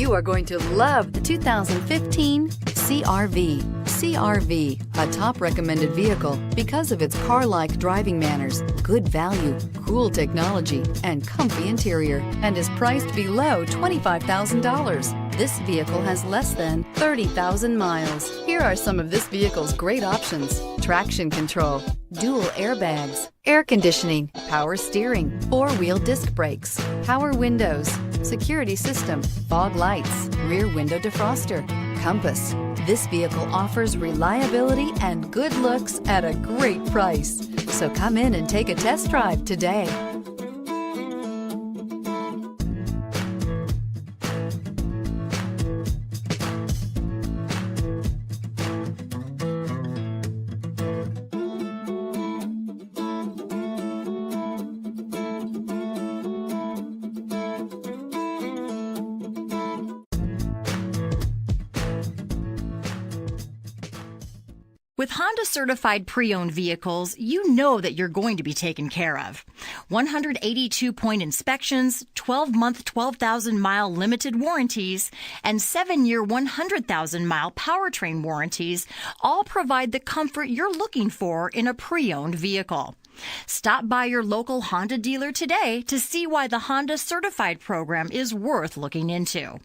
You are going to love the 2015 CR-V. CR-V, a top recommended vehicle because of its car-like driving manners, good value, cool technology, and comfy interior, and is priced below $25,000. This vehicle has less than 30,000 miles. Here are some of this vehicle's great options: traction control, dual airbags, air conditioning, power steering, four-wheel disc brakes, power windows, security system, fog lights, rear window defroster, compass. This vehicle offers reliability and good looks at a great price. So come in and take a test drive today. With Honda certified pre-owned vehicles, you know that you're going to be taken care of. 182-point inspections, 12-month 12,000-mile limited warranties, and 7-year 100,000-mile powertrain warranties all provide the comfort you're looking for in a pre-owned vehicle. Stop by your local Honda dealer today to see why the Honda certified program is worth looking into.